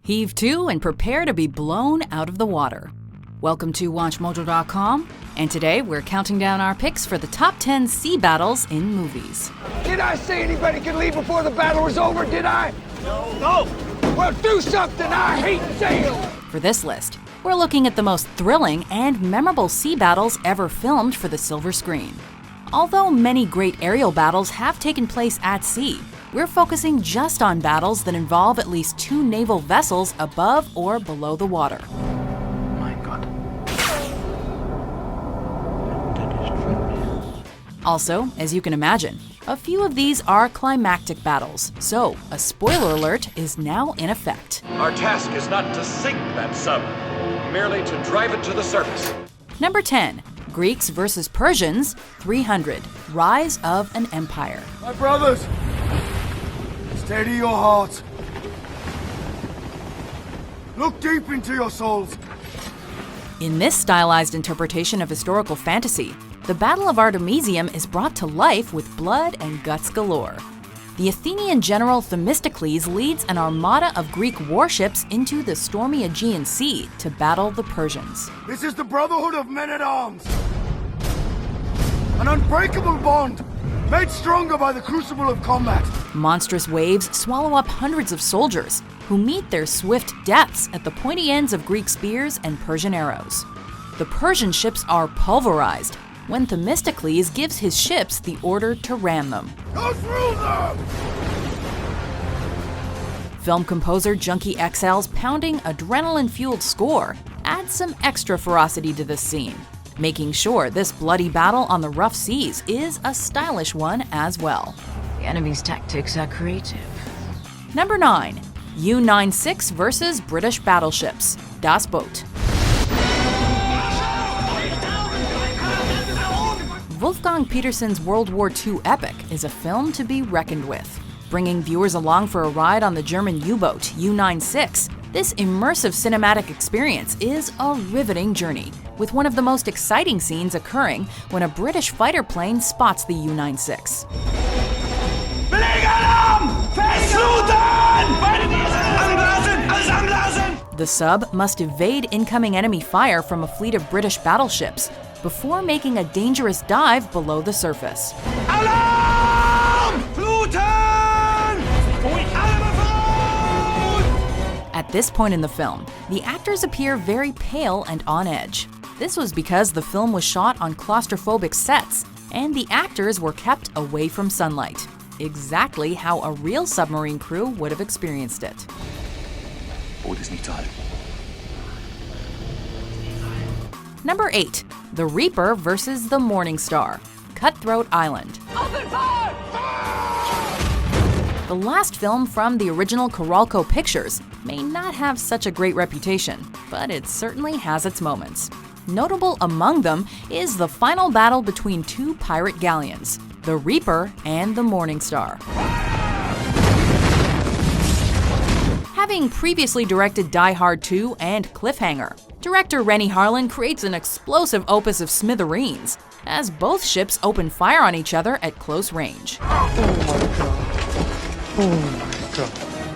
Heave to and prepare to be blown out of the water. Welcome to WatchMojo.com, and today we're counting down our picks for the top 10 sea battles in movies. Did I say anybody could leave before the battle was over, did I? No! Well, do something! I hate sail! For this list, we're looking at the most thrilling and memorable sea battles ever filmed for the silver screen. Although many great aerial battles have taken place at sea, we're focusing just on battles that involve at least 2 naval vessels above or below the water. My God. Also, as you can imagine, a few of these are climactic battles, so a spoiler alert is now in effect. Our task is not to sink that sub, merely to drive it to the surface. Number 10. Greeks versus Persians, 300. Rise of an Empire. My brothers, steady your hearts. Look deep into your souls. In this stylized interpretation of historical fantasy, the Battle of Artemisium is brought to life with blood and guts galore. The Athenian general Themistocles leads an armada of Greek warships into the stormy Aegean Sea to battle the Persians. This is the brotherhood of men-at-arms. An unbreakable bond, made stronger by the crucible of combat. Monstrous waves swallow up hundreds of soldiers, who meet their swift deaths at the pointy ends of Greek spears and Persian arrows. The Persian ships are pulverized when Themistocles gives his ships the order to ram them. Go through them! Film composer Junkie XL's pounding, adrenaline-fueled score adds some extra ferocity to this scene, making sure this bloody battle on the rough seas is a stylish one as well. The enemy's tactics are creative. Number 9. U-96 versus British battleships. Das Boot. Wolfgang Petersen's World War II epic is a film to be reckoned with. Bringing viewers along for a ride on the German U-boat U-96, this immersive cinematic experience is a riveting journey, with one of the most exciting scenes occurring when a British fighter plane spots the U-96. The sub must evade incoming enemy fire from a fleet of British battleships before making a dangerous dive below the surface. Alarm! Fluten! At this point in the film, the actors appear very pale and on edge. This was because the film was shot on claustrophobic sets, and the actors were kept away from sunlight. Exactly how a real submarine crew would have experienced it. Number 8. The Reaper versus the Morning Star. Cutthroat Island. The last film from the original Coralco Pictures may not have such a great reputation, but it certainly has its moments. Notable among them is the final battle between 2 pirate galleons, the Reaper and the Morning Star. Having previously directed Die Hard 2 and Cliffhanger, director Renny Harlin creates an explosive opus of smithereens, as both ships open fire on each other at close range. Oh my God.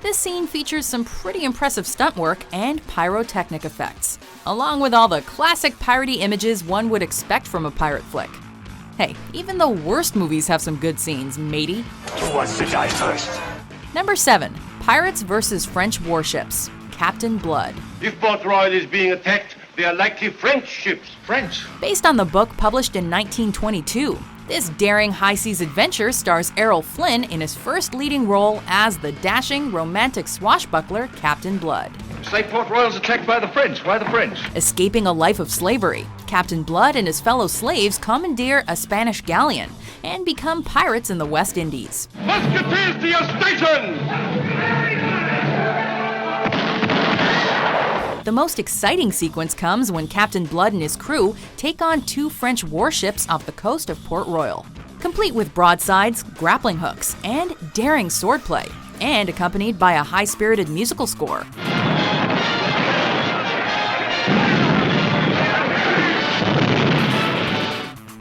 This scene features some pretty impressive stunt work and pyrotechnic effects, along with all the classic piratey images one would expect from a pirate flick. Hey, even the worst movies have some good scenes, matey. Who wants to die first? Number 7. Pirates versus French warships. Captain Blood. If Port Royal is being attacked, they are likely French ships. French? Based on the book published in 1922, this daring high-seas adventure stars Errol Flynn in his first leading role as the dashing, romantic swashbuckler Captain Blood. Say Port Royal's attacked by the French. Why the French? Escaping a life of slavery, Captain Blood and his fellow slaves commandeer a Spanish galleon and become pirates in the West Indies. Musketeers to your station! The most exciting sequence comes when Captain Blood and his crew take on 2 French warships off the coast of Port Royal, complete with broadsides, grappling hooks, and daring swordplay, and accompanied by a high-spirited musical score.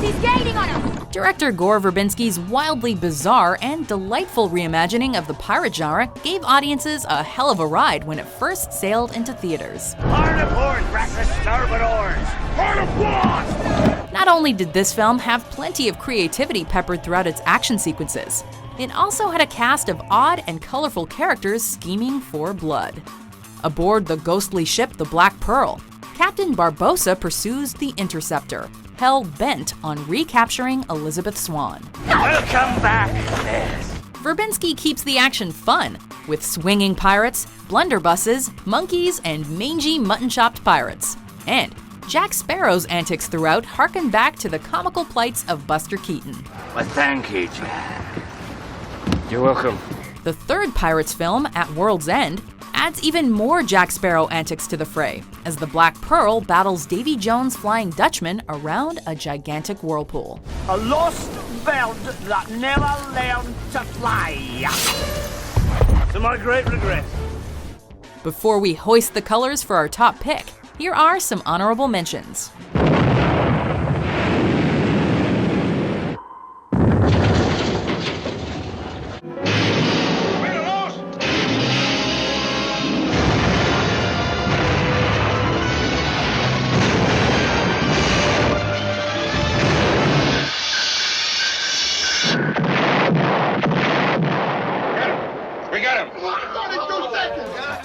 He's gaining on us! Director Gore Verbinski's wildly bizarre and delightful reimagining of the pirate genre gave audiences a hell of a ride when it first sailed into theaters. Hard a port, breakfast, starboard oars! Hard a port! Not only did this film have plenty of creativity peppered throughout its action sequences, it also had a cast of odd and colorful characters scheming for blood. Aboard the ghostly ship the Black Pearl, Captain Barbossa pursues the Interceptor, hell-bent on recapturing Elizabeth Swann. Welcome back, miss. Verbinski keeps the action fun, with swinging pirates, blunderbusses, monkeys, and mangy mutton-chopped pirates. And Jack Sparrow's antics throughout harken back to the comical plights of Buster Keaton. Well, thank you, Jack. You're welcome. The third Pirates film, At World's End, adds even more Jack Sparrow antics to the fray, as the Black Pearl battles Davy Jones' Flying Dutchman around a gigantic whirlpool. A lost bird that never learned to fly. To my great regret. Before we hoist the colors for our top pick, here are some honorable mentions.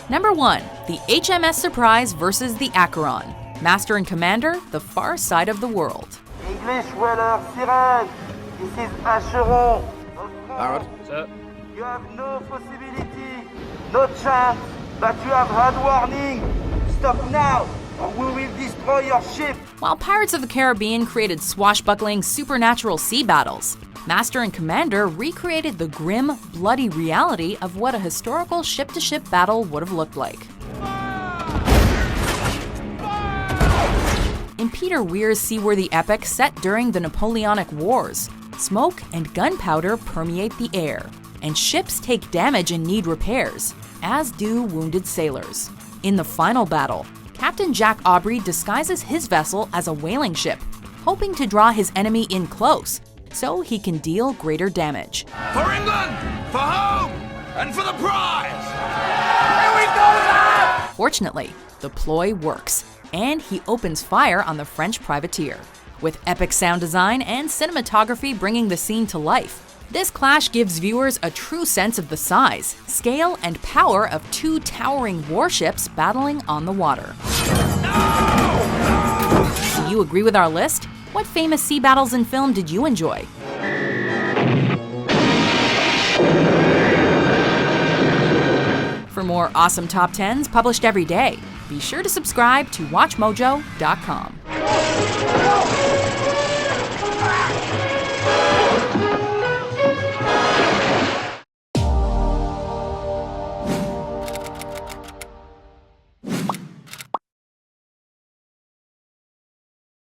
Number 1, the HMS Surprise versus the Acheron. Master and Commander, The Far Side of the World. English weather siren. This is Acheron. Harold, sir. You have no possibility, no chance, but you have had warning. Stop now, or we will destroy your ship. While Pirates of the Caribbean created swashbuckling, supernatural sea battles, Master and Commander recreated the grim, bloody reality of what a historical ship-to-ship battle would have looked like. In Peter Weir's seaworthy epic set during the Napoleonic Wars, smoke and gunpowder permeate the air, and ships take damage and need repairs, as do wounded sailors. In the final battle, Captain Jack Aubrey disguises his vessel as a whaling ship, hoping to draw his enemy in close, so he can deal greater damage. For England! For home! And for the prize! Here we go now! Fortunately, the ploy works, and he opens fire on the French privateer. With epic sound design and cinematography bringing the scene to life, this clash gives viewers a true sense of the size, scale, and power of two towering warships battling on the water. Do you agree with our list? What famous sea battles in film did you enjoy? For more awesome top 10s published every day, be sure to subscribe to WatchMojo.com.